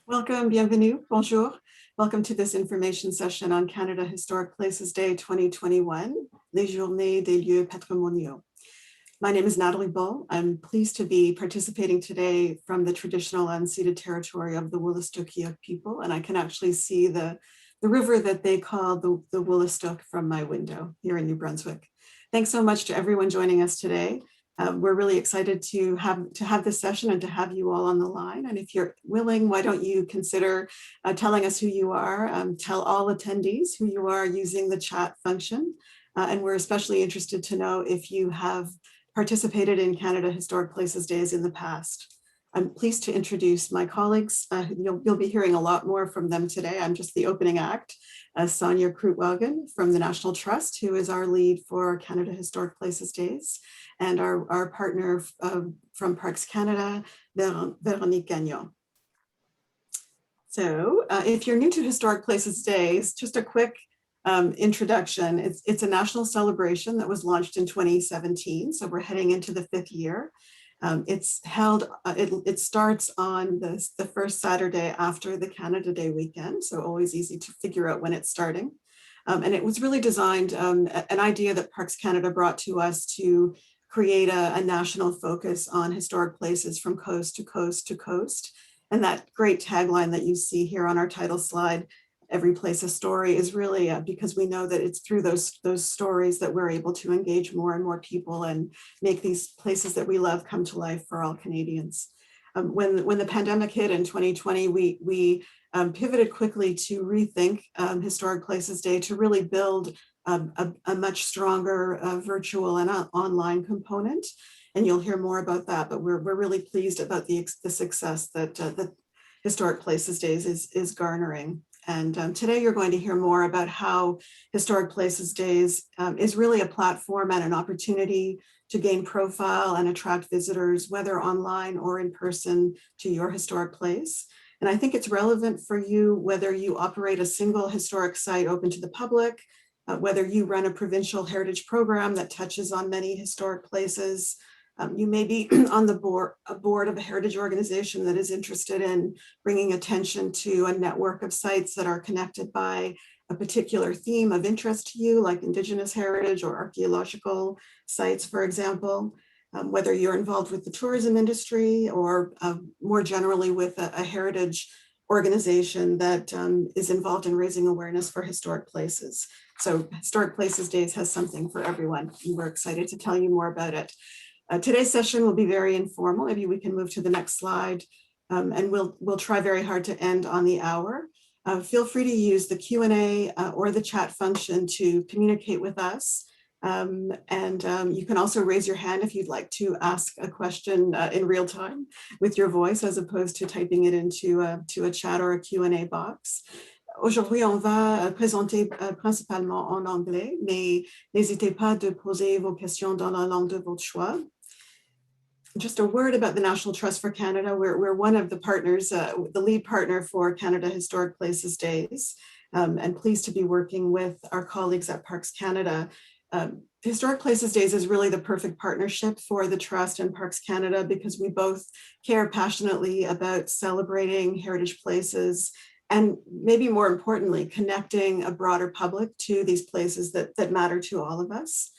Welcome, bienvenue, bonjour. Welcome to this information session on Canada Historic Places Day 2021, Les Journées des Lieux Patrimoniaux. My name is Natalie Bull. I'm pleased to be participating today from the traditional unceded territory of the Wolastoqiyik people, and I can actually see the river that they call the Wolastoq from my window here in New Brunswick. Thanks so much to everyone joining us today. We're really excited to have this session and to have you all on the line. And if you're willing, why don't you consider telling us who you are, tell all attendees who you are using the chat function. And we're especially interested to know if you have participated in Canada Historic Places Days in the past. I'm pleased to introduce my colleagues. You'll be hearing a lot more from them today. I'm just the opening act. Sonia Krutwagen from the National Trust, who is our lead for Canada Historic Places Days, and our partner from Parks Canada, Véronique Gagnon. So if you're new to Historic Places Days, just a quick introduction. It's a national celebration that was launched in 2017, so we're heading into the 5th year. It's held, it starts on the first Saturday after the Canada Day weekend, so always easy to figure out when it's starting. And it was really designed, an idea that Parks Canada brought to us to create a national focus on historic places from coast to coast to coast. And that great tagline that you see here on our title slide, "Every place a story," is really because we know that it's through those stories that we're able to engage more and more people and make these places that we love come to life for all Canadians. When the pandemic hit in 2020, we pivoted quickly to rethink Historic Places Day to really build a much stronger virtual and online component. And you'll hear more about that, but we're really pleased about the success that the Historic Places Days is garnering. And today you're going to hear more about how Historic Places Days is really a platform and an opportunity to gain profile and attract visitors, whether online or in person, to your historic place. And I think it's relevant for you whether you operate a single historic site open to the public, whether you run a provincial heritage program that touches on many historic places. You may be on the board of a heritage organization that is interested in bringing attention to a network of sites that are connected by a particular theme of interest to you, like indigenous heritage or archaeological sites, for example. Whether you're involved with the tourism industry or more generally with a heritage organization that is involved in raising awareness for historic places. So Historic Places Days has something for everyone, and we're excited to tell you more about it. Today's session will be very informal. Maybe we can move to the next slide, and we'll try very hard to end on the hour. Feel free to use the Q&A or the chat function to communicate with us. You can also raise your hand if you'd like to ask a question in real time with your voice, as opposed to typing it into a chat or a Q&A box. Aujourd'hui, on va présenter principalement en anglais, mais n'hésitez pas de poser vos questions dans la langue de votre choix. Just a word about the National Trust for Canada. We're one of the partners, the lead partner for Canada Historic Places Days, and pleased to be working with our colleagues at Parks Canada. Historic Places Days is really the perfect partnership for the Trust and Parks Canada because we both care passionately about celebrating heritage places and, maybe more importantly, connecting a broader public to these places that matter to all of us.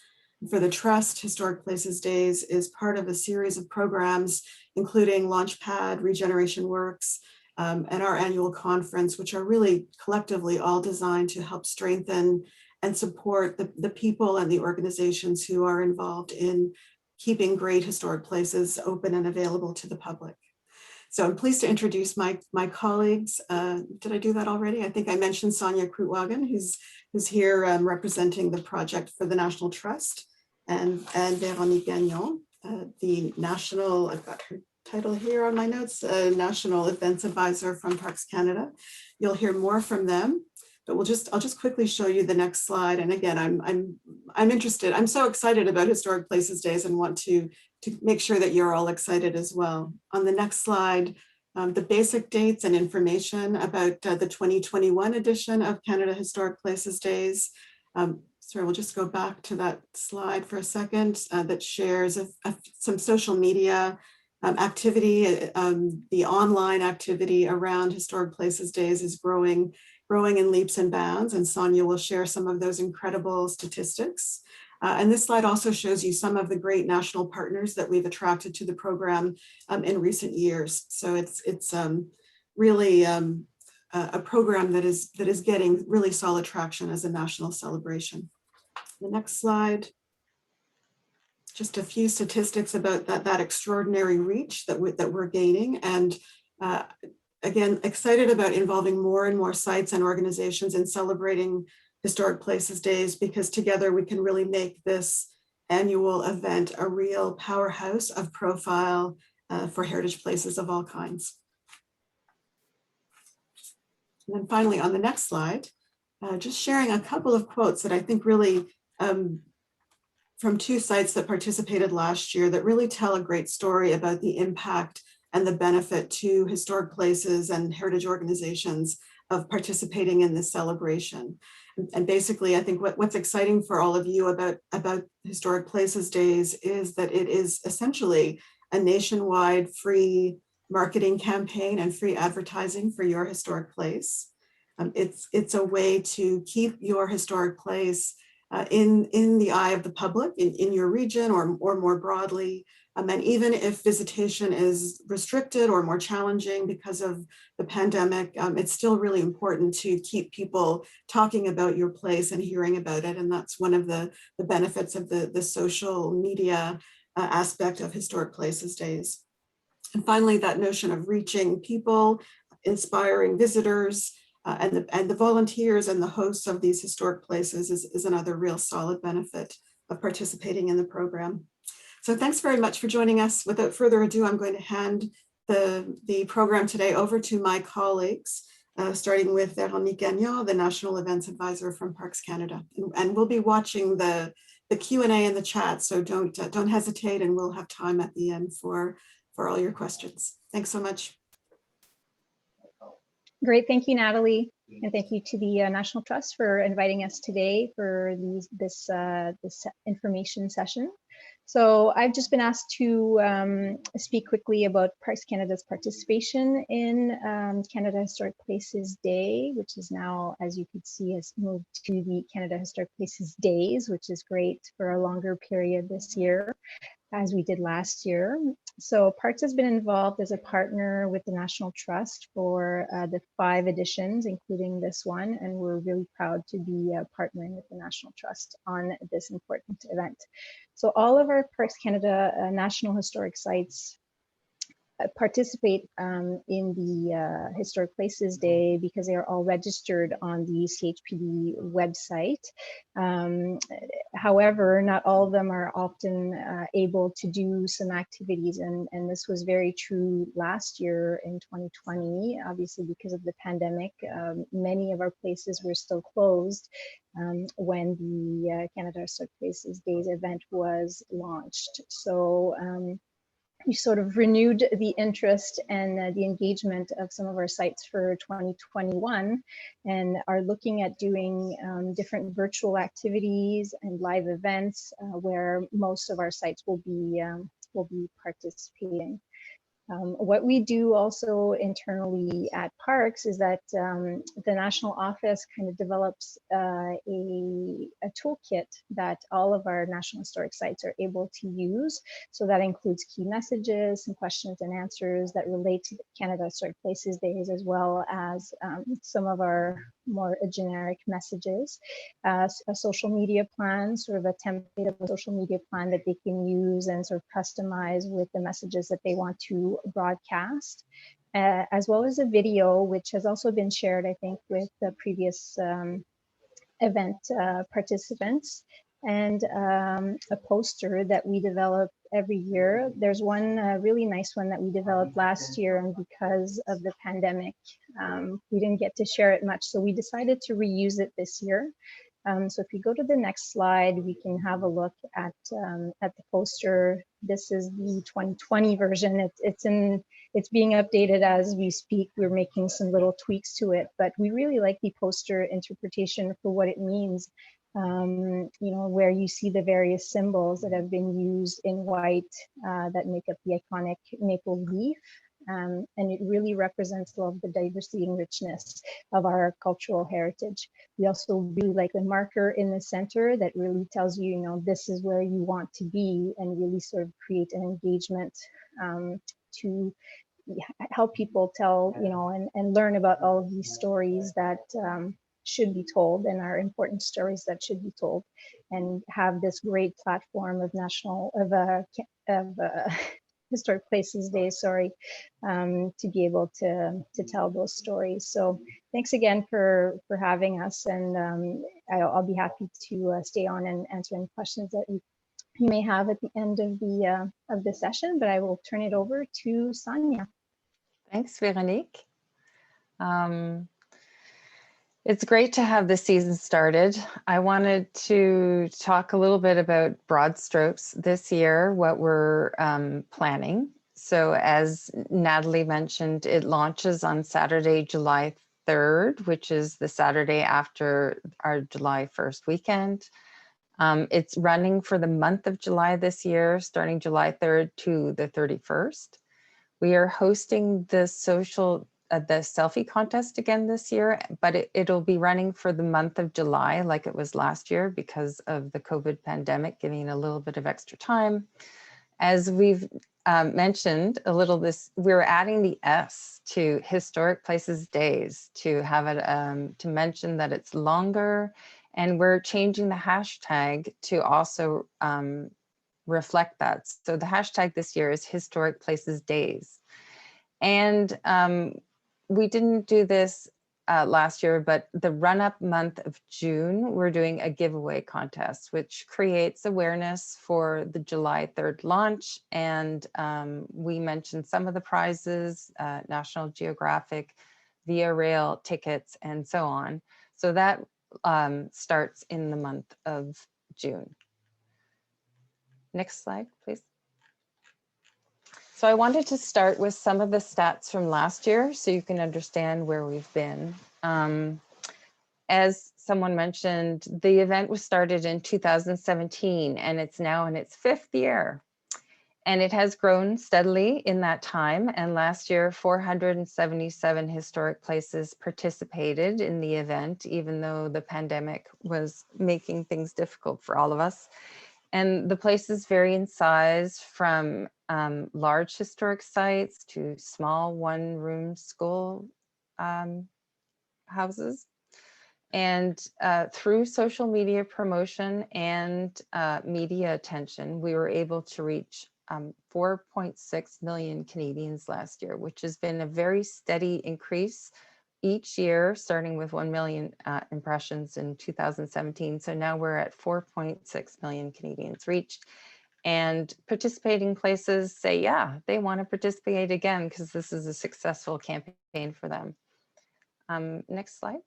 For the Trust, Historic Places Days is part of a series of programs, including Launchpad, Regeneration Works, and our annual conference, which are really collectively all designed to help strengthen and support the people and the organizations who are involved in keeping great historic places open and available to the public. So I'm pleased to introduce my colleagues. Did I do that already? I think I mentioned Sonia Krutwagen, who's here representing the project for the National Trust, and Véronique Gagnon, the national, I've got her title here on my notes, National Events Advisor from Parks Canada. You'll hear more from them, but I'll just quickly show you the next slide. And again, I'm interested. I'm so excited about Historic Places Days and want to make sure that you're all excited as well. On the next slide, the basic dates and information about the 2021 edition of Canada Historic Places Days. Sorry, we'll just go back to that slide for a second that shares some social media activity, the online activity around Historic Places Days is growing in leaps and bounds, and Sonia will share some of those incredible statistics. And this slide also shows you some of the great national partners that we've attracted to the program in recent years. So it's really a program that is getting really solid traction as a national celebration. The next slide. Just a few statistics about that extraordinary reach that we're gaining, and again, excited about involving more and more sites and organizations in celebrating Historic Places Days, because together we can really make this annual event a real powerhouse of profile for heritage places of all kinds. And then finally, on the next slide, just sharing a couple of quotes that I think really from two sites that participated last year that really tell a great story about the impact and the benefit to historic places and heritage organizations of participating in this celebration. And basically, I think what's exciting for all of you about Historic Places Days is that it is essentially a nationwide free marketing campaign and free advertising for your historic place. It's a way to keep your historic place in the eye of the public in your region or more broadly. And even if visitation is restricted or more challenging because of the pandemic, it's still really important to keep people talking about your place and hearing about it. And that's one of the benefits of the social media aspect of Historic Places Days. And finally, that notion of reaching people, inspiring visitors, and the volunteers and the hosts of these historic places is another real solid benefit of participating in the program. So thanks very much for joining us. Without further ado, I'm going to hand the program today over to my colleagues, starting with Véronique Gagnon, the National Events Advisor from Parks Canada. And we'll be watching the Q&A in the chat, so don't hesitate, and we'll have time at the end for all your questions. Thanks so much. Great, thank you, Natalie, and thank you to the National Trust for inviting us today for this information session. So I've just been asked to speak quickly about Parks Canada's participation in Canada Historic Places Day, which is now, as you can see, has moved to the Canada Historic Places Days, which is great for a longer period this year, as we did last year. So Parks has been involved as a partner with the National Trust for the 5 editions, including this one, and we're really proud to be partnering with the National Trust on this important event. So all of our Parks Canada National Historic Sites participate in the Historic Places Day because they are all registered on the CHPD website. However, not all of them are often able to do some activities, and this was very true last year in 2020, obviously because of the pandemic. Many of our places were still closed when the Canada Historic Places Days event was launched. So we sort of renewed the interest and the engagement of some of our sites for 2021, and are looking at doing different virtual activities and live events where most of our sites will be participating. What we do also internally at Parks is that the national office kind of develops a toolkit that all of our national historic sites are able to use. So that includes key messages and questions and answers that relate to the Canada Historic Places Days, as well as some of our more generic messages, a social media plan, sort of a template of a social media plan that they can use and sort of customize with the messages that they want to broadcast, as well as a video, which has also been shared, I think, with the previous event participants, and a poster that we develop every year. There's one really nice one that we developed last year, and because of the pandemic, we didn't get to share it much, so we decided to reuse it this year. So if you go to the next slide, we can have a look at the poster. This is the 2020 version. It's being updated as we speak. We're making some little tweaks to it, but we really like the poster interpretation for what it means you know, where you see the various symbols that have been used in white that make up the iconic maple leaf. And it really represents all of the diversity and richness of our cultural heritage. We also really like the marker in the center that really tells you, you know, this is where you want to be, and really sort of create an engagement to help people tell, you know, and learn about all of these stories that should be told, and are important stories that should be told, and have this great platform of historic places day, sorry, to be able to tell those stories. So thanks again for having us, and I'll be happy to stay on and answer any questions that you may have at the end of the session, but I will turn it over to Sanya. Thanks, Veronique. It's great to have the season started. I wanted to talk a little bit about Broadstrokes this year, what we're planning. So as Natalie mentioned, it launches on Saturday, July 3rd, which is the Saturday after our July 1st weekend. It's running for the month of July this year, starting July 3rd to the 31st. We are hosting the the selfie contest again this year, but it'll be running for the month of July like it was last year because of the COVID pandemic, giving a little bit of extra time. As we've mentioned a little, we're adding the S to Historic Places Days to have it, to mention that it's longer, and we're changing the hashtag to also reflect that. So the hashtag this year is Historic Places Days. And we didn't do this last year, but the run-up month of June, we're doing a giveaway contest, which creates awareness for the July 3rd launch. And we mentioned some of the prizes, National Geographic, Via Rail tickets, and so on. So that starts in the month of June. Next slide, please. So I wanted to start with some of the stats from last year so you can understand where we've been. As someone mentioned, the event was started in 2017 and it's now in its 5th year. And it has grown steadily in that time. And last year, 477 historic places participated in the event, even though the pandemic was making things difficult for all of us. And the places vary in size from large historic sites to small one-room school houses. And through social media promotion and media attention, we were able to reach 4.6 million Canadians last year, which has been a very steady increase each year, starting with 1 million impressions in 2017. So now we're at 4.6 million Canadians reached. And participating places say, yeah, they want to participate again because this is a successful campaign for them. Next slide.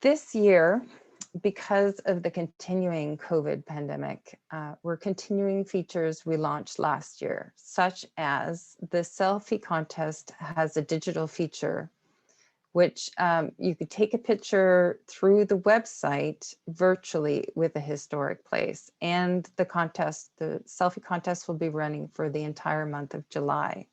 This year, because of the continuing COVID pandemic, we're continuing features we launched last year, such as the Selfie Contest has a digital feature, which you could take a picture through the website virtually with a historic place. And the Selfie Contest will be running for the entire month of July.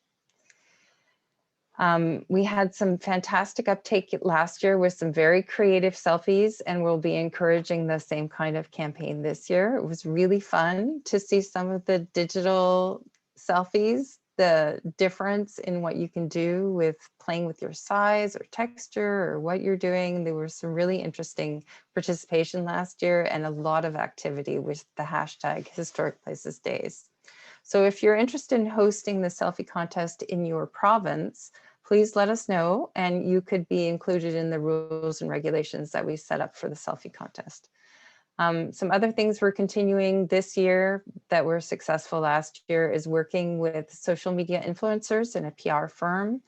We had some fantastic uptake last year with some very creative selfies, and we'll be encouraging the same kind of campaign this year. It was really fun to see some of the digital selfies, the difference in what you can do with playing with your size or texture or what you're doing. There was some really interesting participation last year and a lot of activity with the hashtag Historic Places Days. So if you're interested in hosting the selfie contest in your province, please let us know, and you could be included in the rules and regulations that we set up for the selfie contest. Some other things we're continuing this year that were successful last year is working with social media influencers and a PR firm,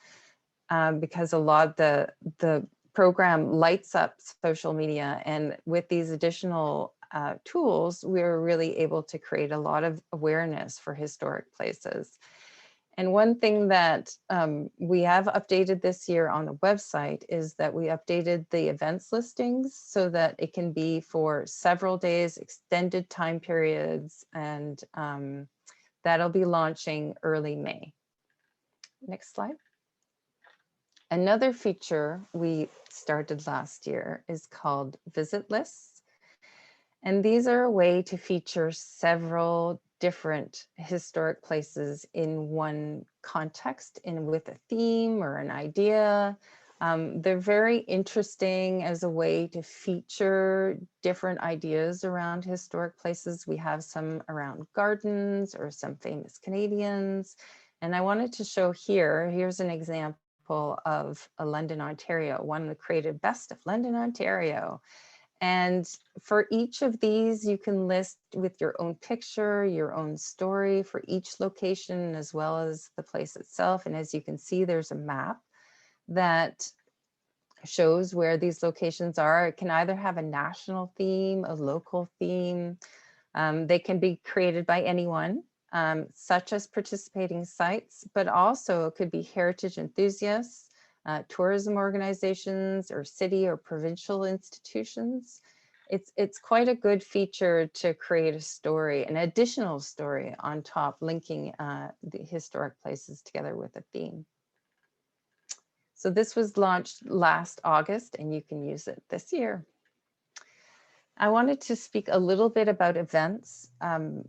because a lot of the program lights up social media, and with these additional tools, we were really able to create a lot of awareness for historic places. And one thing that we have updated this year on the website is that we updated the events listings so that it can be for several days, extended time periods, and that'll be launching early May. Next slide. Another feature we started last year is called visit lists. And these are a way to feature several different historic places in one context and with a theme or an idea. They're very interesting as a way to feature different ideas around historic places. We have some around gardens or some famous Canadians. And I wanted to show here's an example of a London, Ontario, one that created Best of London, Ontario. And for each of these, you can list with your own picture, your own story for each location, as well as the place itself. And as you can see, there's a map that shows where these locations are. It can either have a national theme, a local theme. They can be created by anyone, such as participating sites, but also it could be heritage enthusiasts, tourism organizations, or city or provincial institutions. It's quite a good feature to create a story, an additional story on top, linking the historic places together with a theme. So this was launched last August, and you can use it this year. I wanted to speak a little bit about events.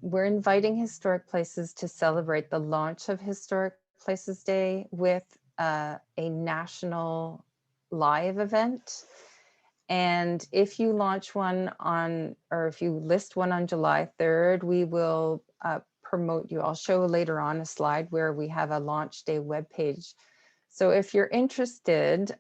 We're inviting historic places to celebrate the launch of Historic Places Day with a national live event. And if you launch one on, or if you list one on July 3rd, we will promote you. I'll show later on a slide where we have a launch day webpage. So if you're interested,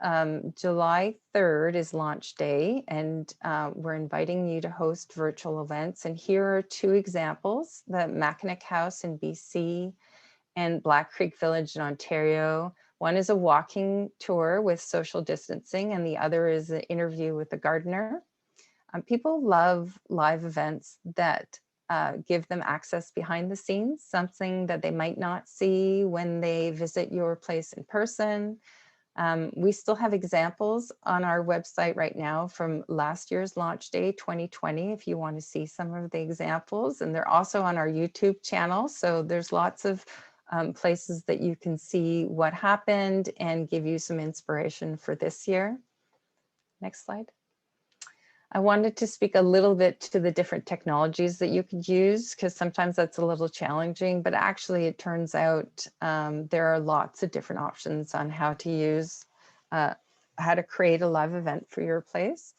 July 3rd is launch day, and we're inviting you to host virtual events. And here are two examples: the Mackinac House in BC and Black Creek Village in Ontario. One is a walking tour with social distancing, and the other is an interview with a gardener. People love live events that give them access behind the scenes, something that they might not see when they visit your place in person. We still have examples on our website right now from last year's launch day, 2020, if you want to see some of the examples. And they're also on our YouTube channel. So there's lots of places that you can see what happened and give you some inspiration for this year. Next slide. I wanted to speak a little bit to the different technologies that you could use, because sometimes that's a little challenging, but actually it turns out there are lots of different options on how to use, how to create a live event for your place.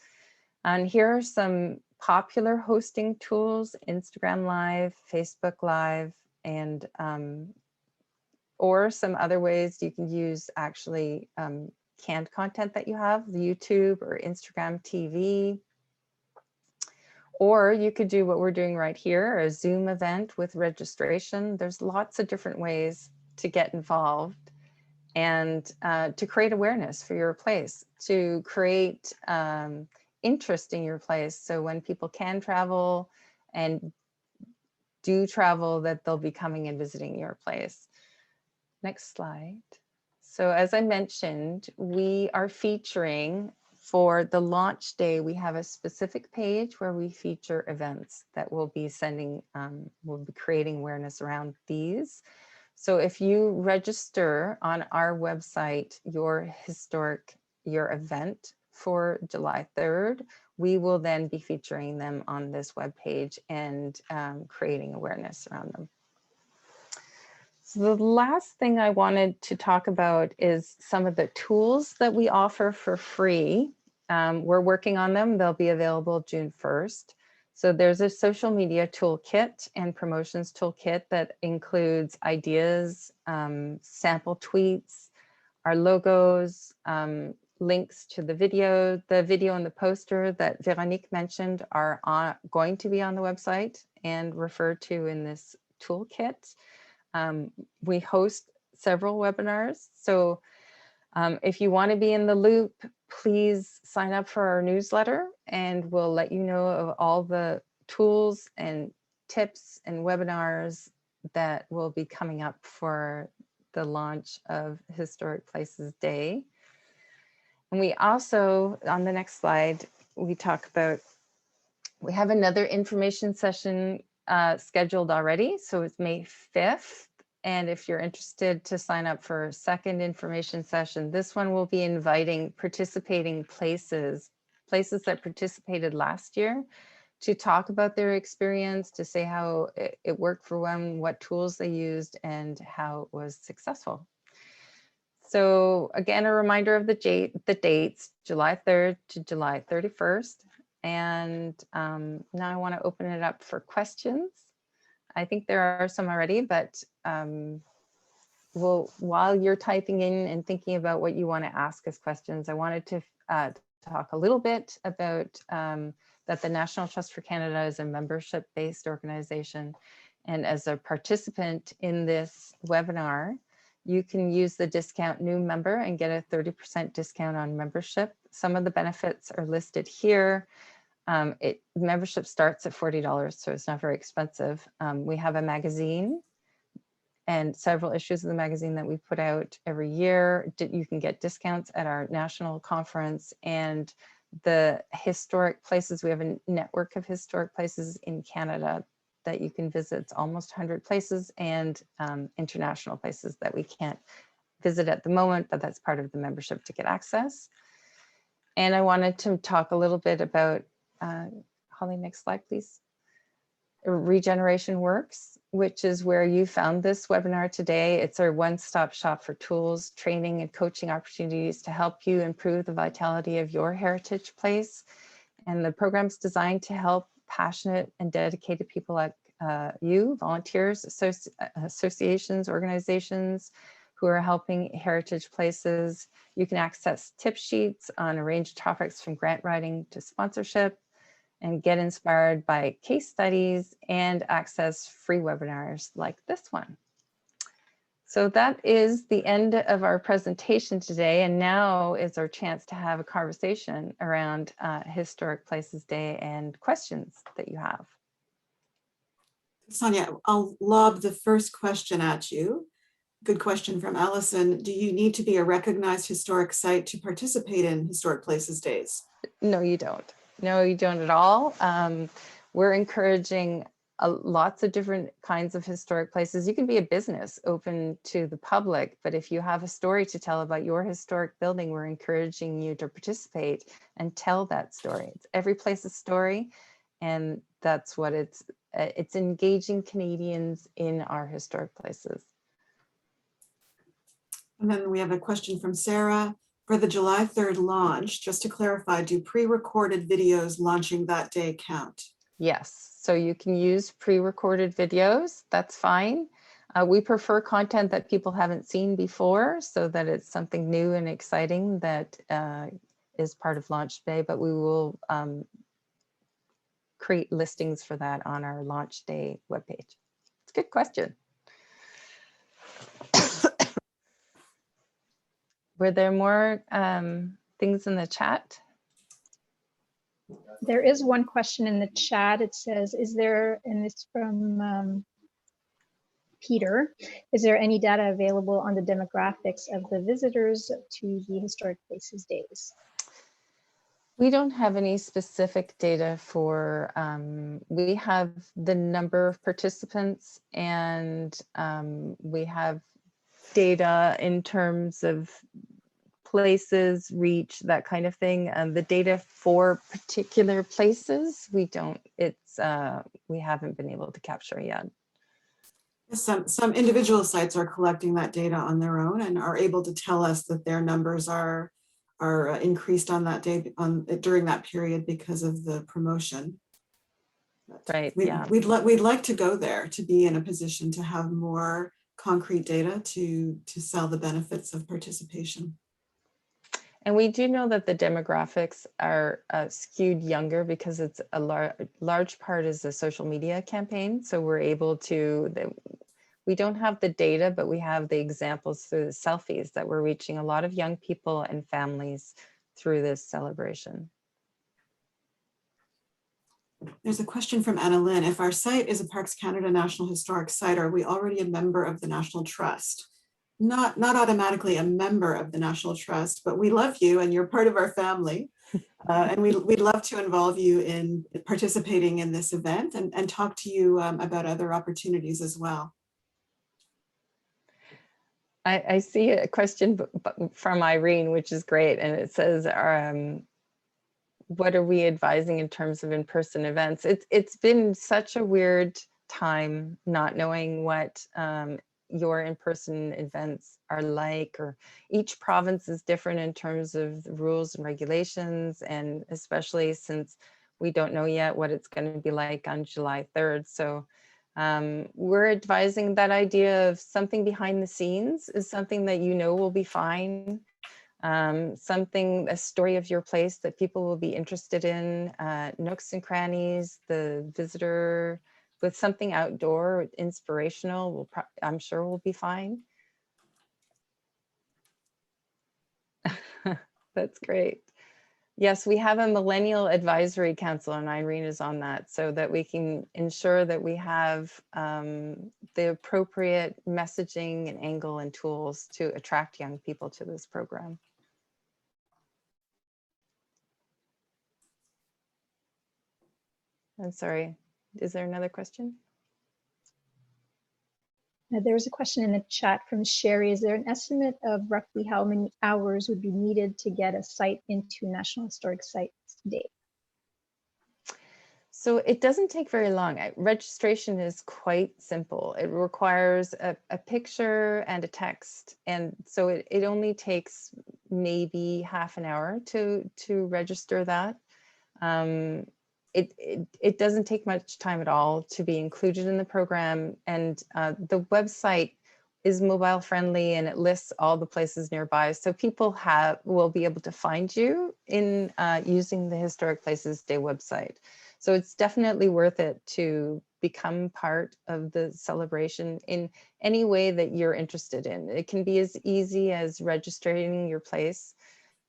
And here are some popular hosting tools: Instagram Live, Facebook Live, and or some other ways you can use actually canned content that you have, YouTube or Instagram TV. Or you could do what we're doing right here, a Zoom event with registration. There's lots of different ways to get involved and to create awareness for your place, to create interest in your place. So when people can travel and do travel, that they'll be coming and visiting your place. Next slide. So as I mentioned, we are featuring, for the launch day, we have a specific page where we feature events that we'll be sending, we'll be creating awareness around these. So if you register on our website your event for July 3rd, we will then be featuring them on this webpage and creating awareness around them. So the last thing I wanted to talk about is some of the tools that we offer for free. We're working on them. They'll be available June 1st. So there's a social media toolkit and promotions toolkit that includes ideas, sample tweets, our logos, links to the video and the poster that Veronique mentioned are going to be on the website and referred to in this toolkit. We host several webinars. So if you want to be in the loop, please sign up for our newsletter and we'll let you know of all the tools and tips and webinars that will be coming up for the launch of Historic Places Day. And we also, on the next slide, we talk about, we have another information session scheduled already. So it's May 5th. And if you're interested to sign up for a second information session, this one will be inviting participating places that participated last year to talk about their experience, to say how it worked for them, what tools they used, and how it was successful. So again, a reminder of the dates, July 3rd to July 31st. And now I want to open it up for questions. I think there are some already, but while you're typing in and thinking about what you want to ask as questions, I wanted to talk a little bit about that the National Trust for Canada is a membership-based organization. And as a participant in this webinar, you can use the discount new member and get a 30% discount on membership. Some of the benefits are listed here. Membership starts at $40, so it's not very expensive. We have a magazine and several issues of the magazine that we put out every year. You can get discounts at our national conference, and the historic places, we have a network of historic places in Canada that you can visit. It's almost 100 places, and international places that we can't visit at the moment, but that's part of the membership to get access. And I wanted to talk a little bit about, Holly, next slide, please. Regeneration Works, which is where you found this webinar today. It's our one-stop shop for tools, training, and coaching opportunities to help you improve the vitality of your heritage place. And the program's designed to help passionate and dedicated people like you, volunteers, associations, organizations who are helping heritage places. You can access tip sheets on a range of topics from grant writing to sponsorship, and get inspired by case studies and access free webinars like this one. So that is the end of our presentation today. And now is our chance to have a conversation around Historic Places Day and questions that you have. Sonia, I'll lob the first question at you. Good question from Allison. Do you need to be a recognized historic site to participate in Historic Places Days? No, you don't. No, you don't at all. We're encouraging lots of different kinds of historic places. You can be a business open to the public, but if you have a story to tell about your historic building, we're encouraging you to participate and tell that story. It's every place's story, and that's what it's engaging Canadians in our historic places. And then we have a question from Sarah. For the July 3rd launch, just to clarify, do pre-recorded videos launching that day count? Yes, so you can use pre-recorded videos, that's fine. We prefer content that people haven't seen before so that it's something new and exciting that is part of launch day, but we will create listings for that on our launch day webpage. It's a good question. Were there more things in the chat? There is one question in the chat. It says, is there, and it's from Peter, is there any data available on the demographics of the visitors to the Historic Places Days? We don't have any specific data for, we have the number of participants, and we have data in terms of places, reach, that kind of thing. The data for particular places, we don't, we haven't been able to capture yet. Some individual sites are collecting that data on their own and are able to tell us that their numbers are increased on that day, during that period because of the promotion. Right, yeah. We'd like to go there to be in a position to have more concrete data to sell the benefits of participation. And we do know that the demographics are skewed younger because it's a large part is a social media campaign. So we're able to, we don't have the data, but we have the examples through the selfies that we're reaching a lot of young people and families through this celebration. There's a question from Anna Lynn. If our site is a Parks Canada National Historic Site, are we already a member of the National Trust? not automatically a member of the National Trust, but we love you and you're part of our family. And we'd love to involve you in participating in this event and talk to you about other opportunities as well. I see a question from Irene, which is great. And it says, what are we advising in terms of in-person events? It's been such a weird time not knowing what your in-person events are like, or each province is different in terms of the rules and regulations, and especially since we don't know yet what it's going to be like on July 3rd. So we're advising that idea of something behind the scenes is something that you know will be fine. A story of your place that people will be interested in, nooks and crannies, the visitor with something outdoor, inspirational, I'm sure will be fine. That's great. Yes, we have a Millennial Advisory Council, and Irene is on that, so that we can ensure that we have the appropriate messaging and angle and tools to attract young people to this program. I'm sorry, is there another question? There's a question in the chat from Sherry. Is there an estimate of roughly how many hours would be needed to get a site into National Historic Sites today? So it doesn't take very long. Registration is quite simple. It requires a picture and a text. And so it only takes maybe half an hour to register that. It doesn't take much time at all to be included in the program, and the website is mobile friendly and it lists all the places nearby, so people will be able to find you in using the Historic Places Day website. So it's definitely worth it to become part of the celebration in any way that you're interested in. It can be as easy as registering your place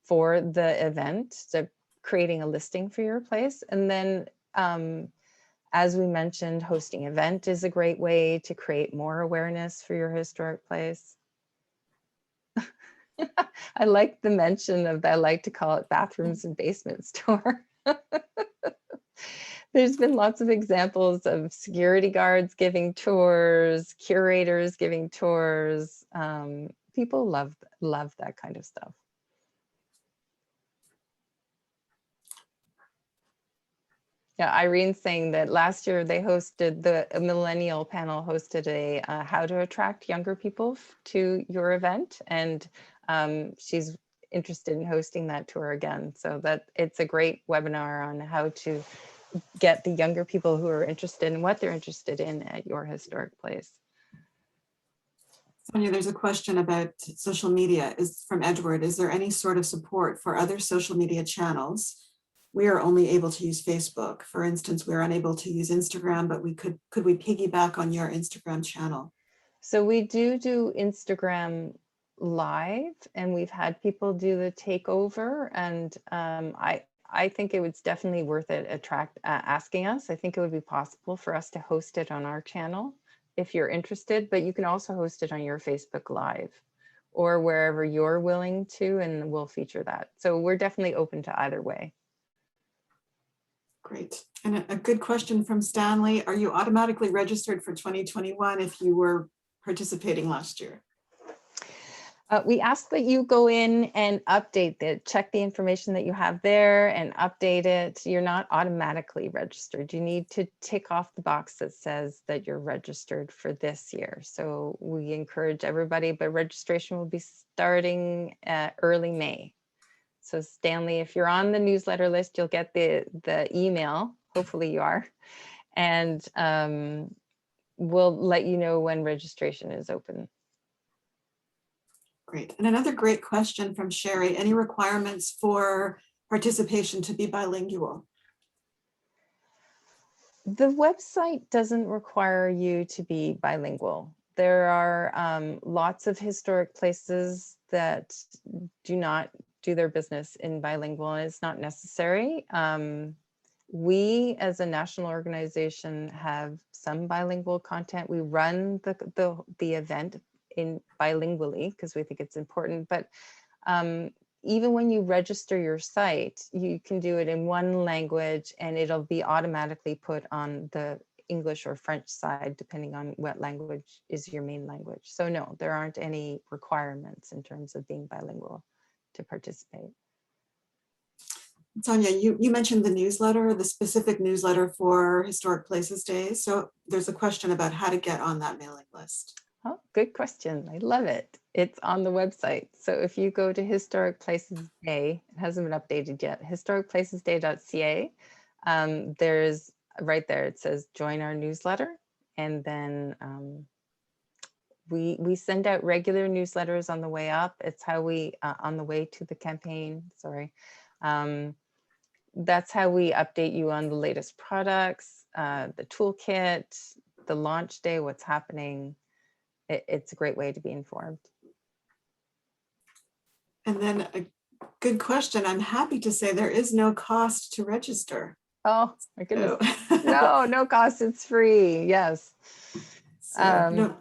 for the event, so creating a listing for your place. And then, as we mentioned, hosting an event is a great way to create more awareness for your historic place. I like the mention of, I like to call it bathrooms and basements tour. There's been lots of examples of security guards giving tours, curators giving tours. People love that kind of stuff. Yeah, Irene's saying that last year they hosted, the Millennial panel hosted a how to attract younger people to your event, and she's interested in hosting that tour again. So that it's a great webinar on how to get the younger people who are interested in what they're interested in at your historic place. Sonia, there's a question about social media from Edward. Is there any sort of support for other social media channels? We are only able to use Facebook. For instance, we're unable to use Instagram, but could we piggyback on your Instagram channel? So we do Instagram live, and we've had people do the takeover, and I think it was definitely worth it asking us. I think it would be possible for us to host it on our channel if you're interested, but you can also host it on your Facebook Live or wherever you're willing to, and we'll feature that. So we're definitely open to either way. Great. And a good question from Stanley. Are you automatically registered for 2021 if you were participating last year? We ask that you go in and update it, check the information that you have there and update it. You're not automatically registered. You need to tick off the box that says that you're registered for this year. So we encourage everybody, but registration will be starting early May. So Stanley, if you're on the newsletter list, you'll get the email, hopefully you are, and we'll let you know when registration is open. Great. And another great question from Sherry. Any requirements for participation to be bilingual? The website doesn't require you to be bilingual. There are lots of historic places that do not do their business in bilingual, and it's not necessary. We, as a national organization, have some bilingual content. We run the event in bilingually because we think it's important. But even when you register your site, you can do it in one language and it'll be automatically put on the English or French side, depending on what language is your main language. So no, there aren't any requirements in terms of being bilingual to participate. Sonia, you mentioned the newsletter, the specific newsletter for Historic Places Days. So there's a question about how to get on that mailing list. Oh, good question. I love it. It's on the website. So if you go to Historic Places Day, it hasn't been updated yet, historicplacesday.ca, there's right there, it says join our newsletter. And then we send out regular newsletters on the way up. It's how we, on the way to the campaign, sorry. That's how we update you on the latest products, the toolkit, the launch day, what's happening. It's a great way to be informed. And then a good question. I'm happy to say there is no cost to register. Oh my goodness. So, No cost, it's free. Yes. No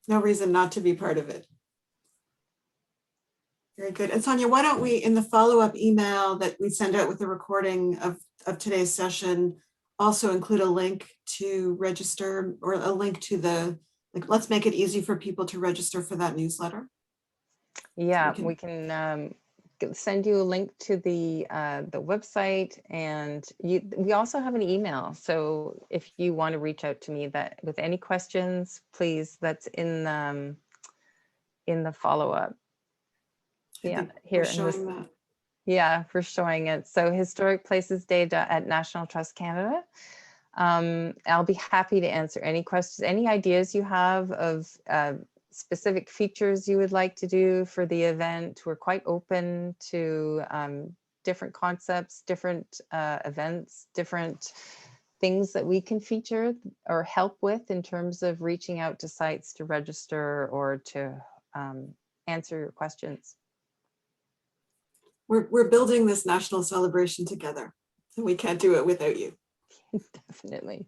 reason not to be part of it. Very good. And Sonia, why don't we, in the follow-up email that we send out with the recording of today's session, also include a link to register, or a link to the, like, let's make it easy for people to register for that newsletter. Yeah, So we can send you a link to the website, and we also have an email. So if you want to reach out to me with any questions, please, that's in the follow-up. Yeah, here in this. That. Yeah, for showing it. So Historic Places Day at National Trust Canada. I'll be happy to answer any questions, any ideas you have of specific features you would like to do for the event. We're quite open to different concepts, different events, different things that we can feature or help with in terms of reaching out to sites to register or to answer your questions. We're building this national celebration together, and we can't do it without you. Definitely.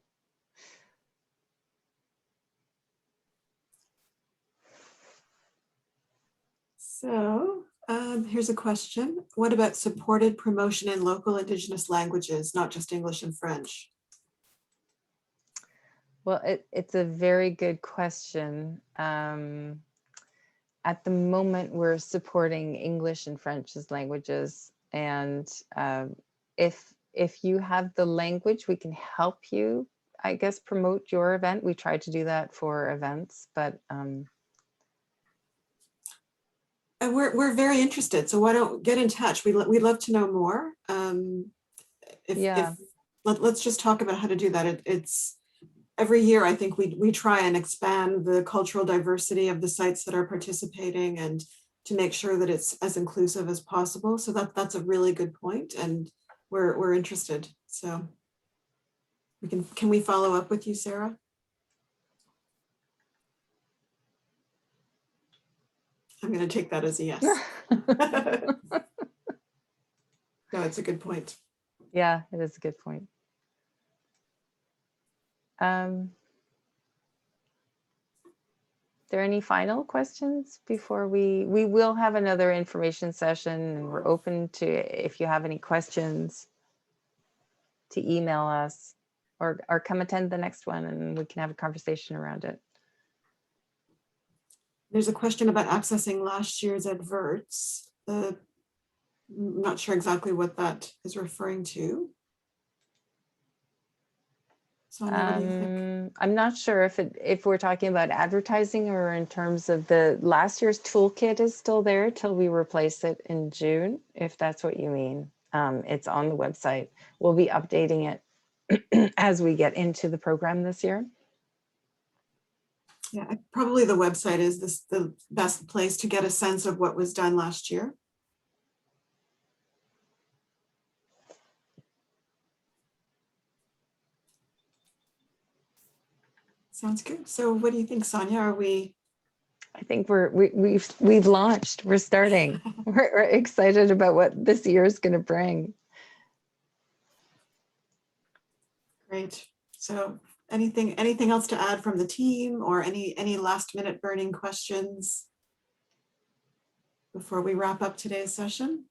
So here's a question. What about supported promotion in local Indigenous languages, not just English and French? Well, it's a very good question. At the moment, we're supporting English and French as languages. And if you have the language, we can help you, I guess, promote your event. We try to do that for events, but we're very interested. So why don't get in touch? We'd love to know more. Let's just talk about how to do that. It's every year, I think we try and expand the cultural diversity of the sites that are participating and to make sure that it's as inclusive as possible. So that's a really good point, and we're interested. So can we follow up with you, Sarah? I'm going to take that as a yes. No, it's a good point. Yeah, it is a good point. There any final questions before we will have another information session, and we're open to, if you have any questions, to email us or come attend the next one and we can have a conversation around it. There's a question about accessing last year's adverts. I'm not sure exactly what that is referring to. Sonia, what do you think? I'm not sure if we're talking about advertising or in terms of the last year's toolkit is still there till we replace it in June, if that's what you mean. It's on the website. We'll be updating it as we get into the program this year. Yeah, probably the website is the best place to get a sense of what was done last year. Sounds good. So what do you think, Sonia? Are we? I think we've launched. We're starting. we're excited about what this year is going to bring. Great. So anything else to add from the team, or any last minute burning questions before we wrap up today's session?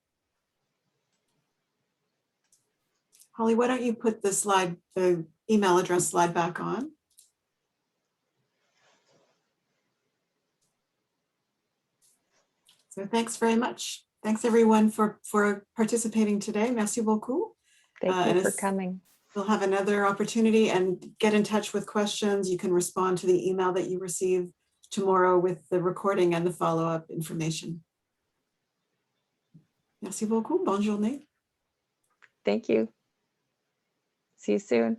Holly, why don't you put the email address slide back on? So thanks very much. Thanks everyone for participating today. Merci beaucoup. Thank you for coming. We'll have another opportunity, and get in touch with questions. You can respond to the email that you receive tomorrow with the recording and the follow-up information. Merci beaucoup. Bonne journée. Thank you. See you soon.